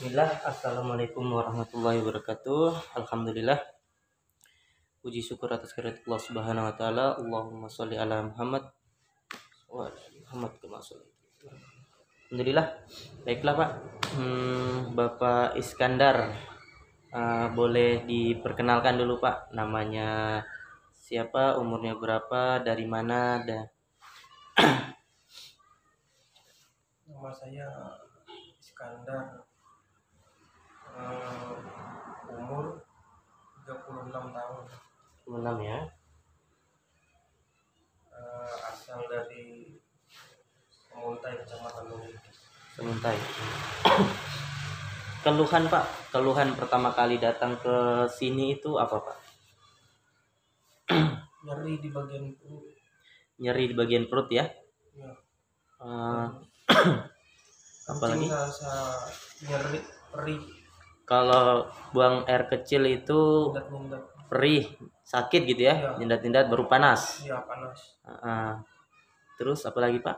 Bismillah, Assalamualaikum warahmatullahi wabarakatuh. Alhamdulillah, puji syukur atas kehadirat Allah Subhanahu wa taala. Allahumma sholli ala Muhammad wa ali Muhammad kama sholli. Alhamdulillah. Baiklah, Pak. Bapak Iskandar, boleh diperkenalkan dulu, Pak. Namanya siapa, umurnya berapa, dari mana, Nama saya Iskandar, umur 36 tahun, 6 ya. asal dari Semuntai, Kecamatan Luwu. Semuntai. Keluhan, Pak, keluhan pertama kali datang ke sini itu apa, Pak? Nyeri di bagian perut. Nyeri di bagian perut ya. Ya. Apalagi Rasa nyeri, perih, kalau buang air kecil itu nindat-nindat. perih, sakit gitu ya, Iya. nindat-nindat baru panas. Iya, panas. Terus apalagi, Pak?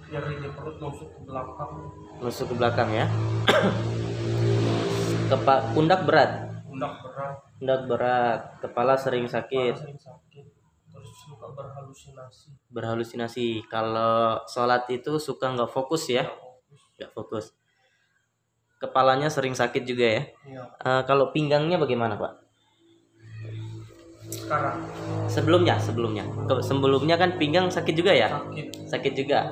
Nyeri di perut nusuk ke belakang. Nusuk ke belakang ya. Pundak berat. Pundak berat, kepala sering sakit. Terus suka berhalusinasi. Berhalusinasi. Kalau sholat itu suka nggak fokus ya? Nggak fokus. Kepalanya sering sakit juga ya? Iya. Kalau pinggangnya bagaimana, Pak? Sekarang Sebelumnya kan pinggang sakit juga ya? Sakit juga.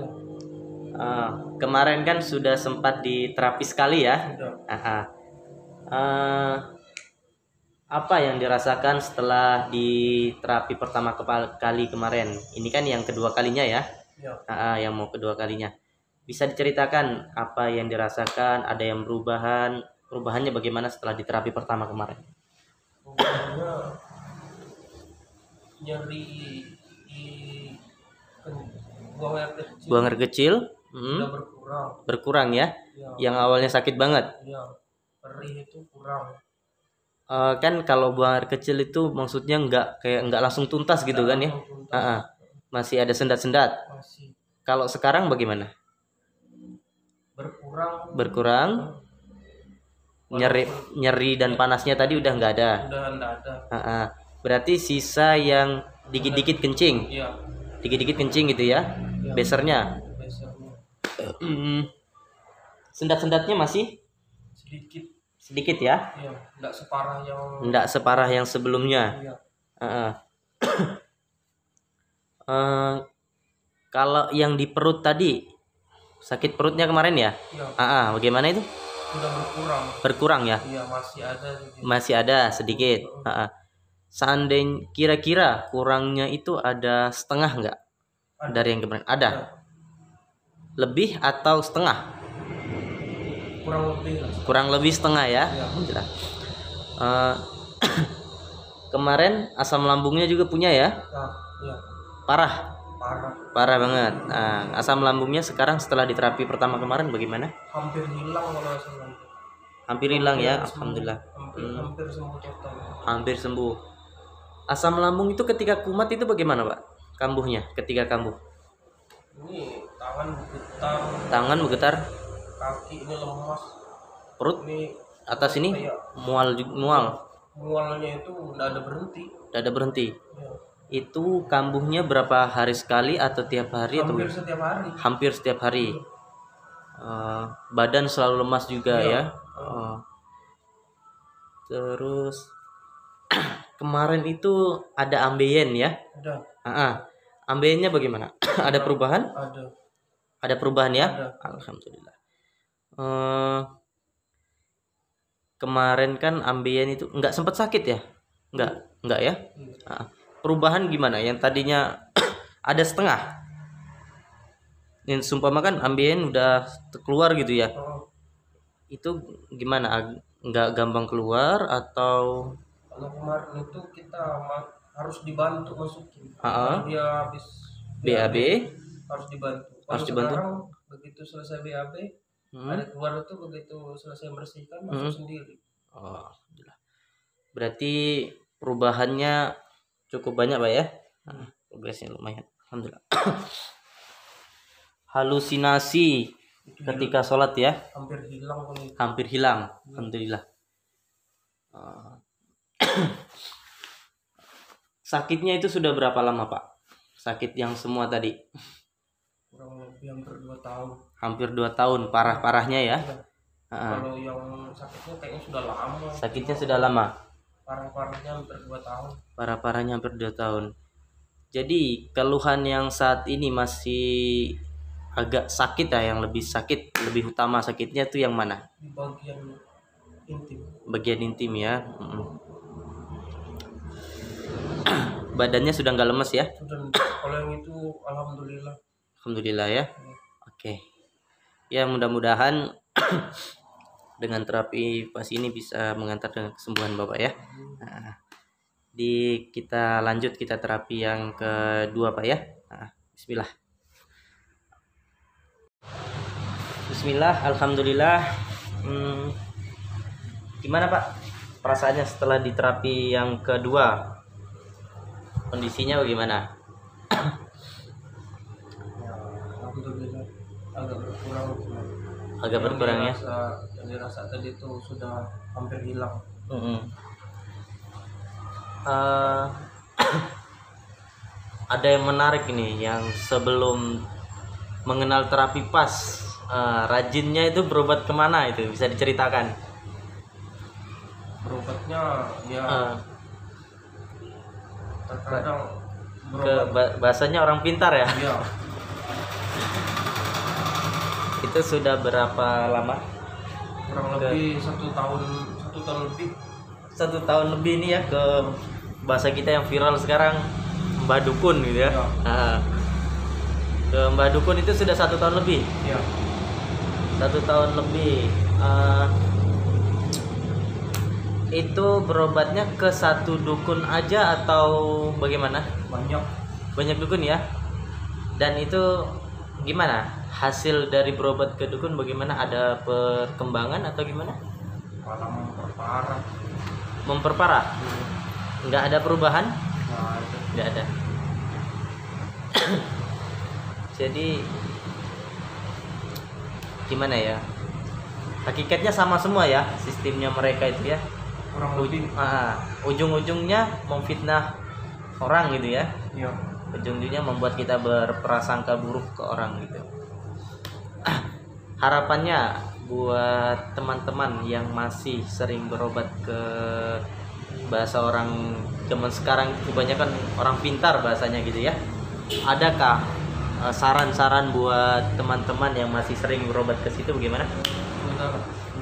Kemarin kan sudah sempat diterapi sekali ya? Apa yang dirasakan setelah di terapi pertama kali kemarin? Ini kan yang kedua kalinya ya? Yang mau kedua kalinya. Bisa diceritakan apa yang dirasakan? Ada yang perubahannya bagaimana setelah di terapi pertama kemarin? Nyeri di buang air kecil udah berkurang ya? Yang awalnya sakit banget. Perih itu kurang. Kan kalau buang air kecil itu maksudnya nggak langsung tuntas gitu kan ya? Masih ada sendat-sendat. Kalau sekarang bagaimana? Berkurang. Nyeri dan panasnya tadi udah nggak ada. Berarti sisa yang dikit-dikit kencing. Dikit-dikit kencing gitu ya? Besernya. Sendat-sendatnya masih sedikit ya? Nggak separah yang sebelumnya. Kalau yang di perut tadi, sakit perutnya kemarin ya? Bagaimana itu? Sudah berkurang ya? Iya, masih ada sedikit. Seandainya kira-kira kurangnya itu ada setengah nggak dari yang kemarin? Ada. Lebih atau setengah? Kurang lebih setengah ya. Alhamdulillah. Kemarin asam lambungnya juga punya ya? Parah banget. Asam lambungnya sekarang setelah diterapi pertama kemarin bagaimana? Hampir hilang kalau asam lambung. Hampir hilang ya, alhamdulillah. Hampir sembuh total. Hampir sembuh. Asam lambung itu ketika kumat itu bagaimana, Pak? Kambuhnya ketika kambuh? Ini tangan bergetar. Kaki ini lemas. Perut ini atas ini mual. Mualnya itu udah ada berhenti. Ya. Itu kambuhnya berapa hari sekali atau tiap hari? Hampir setiap hari. Badan selalu lemas juga ya. Terus kemarin itu ada ambeien ya? Ada. Ambeiennya bagaimana? Ada perubahan? Ada perubahan ya? Ada. Alhamdulillah. Kemarin kan ambeien itu nggak sempat sakit ya? Nggak ya? Perubahan gimana? Yang tadinya ada setengah. Yang sumpama kan ambeien udah keluar gitu ya? Itu gimana? Nggak gampang keluar atau? Kalau kemarin itu kita harus dibantu masukin. Dia habis BAB harus dibantu. Sekarang begitu selesai BAB, ada keluar itu begitu selesai bersihkan masuk sendiri. Alhamdulillah. Berarti perubahannya cukup banyak, Pak ya? Progresnya lumayan. Alhamdulillah. halusinasi Itu ketika sholat ya, hampir hilang kalau itu. hampir hilang. Alhamdulillah. Sakitnya itu sudah berapa lama Pak? Sakit yang semua tadi? Kurang lebih hampir 2 tahun. Hampir 2 tahun, parah-parahnya ya? Kalau yang sakitnya kayaknya sudah lama. Sakitnya sudah lama? Parah-parahnya hampir 2 tahun. Parah-parahnya hampir 2 tahun. Jadi keluhan yang saat ini masih agak sakit ya, yang lebih sakit, lebih utama sakitnya tuh yang mana? Di bagian intim. Bagian intim ya. Badannya sudah nggak lemes ya? Sudah, kalau yang itu alhamdulillah. Alhamdulillah ya. Oke. Ya mudah-mudahan dengan terapi pas ini bisa mengantar dengan kesembuhan Bapak ya. Nah, kita lanjut, kita terapi yang kedua Pak ya. Nah, bismillah. Bismillah, alhamdulillah. Gimana Pak perasaannya setelah di terapi yang kedua? Kondisinya bagaimana? Ya, alhamdulillah agak berkurang. Agak berkurang ya. Yang dirasa tadi itu sudah hampir hilang. Ada yang menarik ini, yang sebelum mengenal terapi pas, rajinnya itu berobat kemana itu, bisa diceritakan? Berobatnya ya terkadang Ke bahasanya orang pintar ya. Iya. Itu sudah berapa lama? Kurang lebih 1 tahun, 1 tahun lebih. 1 tahun lebih ini ya, ke bahasa kita yang viral sekarang, Mbak Dukun gitu ya. Nah, ke Mbak Dukun itu sudah 1 tahun lebih. Iya. 1 tahun lebih. Itu berobatnya ke satu dukun aja atau bagaimana? Banyak dukun ya. Dan itu gimana? Hasil dari berobat ke dukun bagaimana? Ada perkembangan atau gimana? Malah memperparah. Memperparah? Nggak ada perubahan? Nggak ada. Jadi gimana ya? Hakikatnya sama semua ya sistemnya mereka itu ya. Ujung-ujungnya memfitnah orang gitu ya. Iya. Ujung-ujungnya membuat kita berprasangka buruk ke orang gitu. Harapannya buat teman-teman yang masih sering berobat ke, bahasa orang zaman sekarang kebanyakan orang pintar bahasanya gitu ya. Adakah saran-saran buat teman-teman yang masih sering berobat ke situ bagaimana?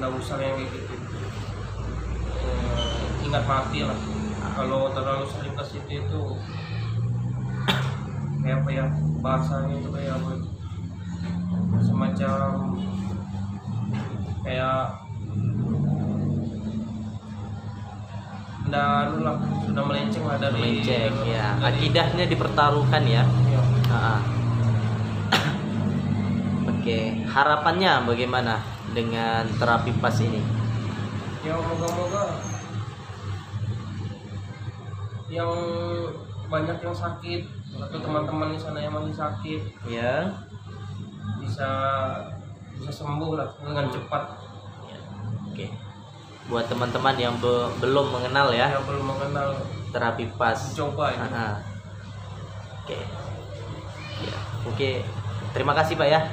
Nggak usah yang kayak gitu. Ingat mati lah. Kalau terlalu sering ke situ itu kayak apa ya, bahasanya itu kayak apa, semacam kayak sudah melenceng lah dari melenceng ya, akidahnya dipertaruhkan ya. Iya. Oke, harapannya bagaimana dengan terapi pas ini? Ya moga-moga yang banyak yang sakit atau teman-teman di sana yang masih sakit ya bisa sembuh lah dengan cepat. Ya. Oke. Buat teman-teman yang belum mengenal ya. Yang belum mengenal terapi pas. Coba itu. Oke. Ya. Oke. Terima kasih Pak ya.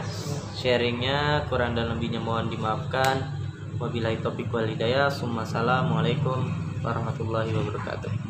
Sharingnya, kurang dan lebihnya mohon dimaafkan. Wabillahi taufiq wal hidayah. Assalamualaikum warahmatullahi wabarakatuh.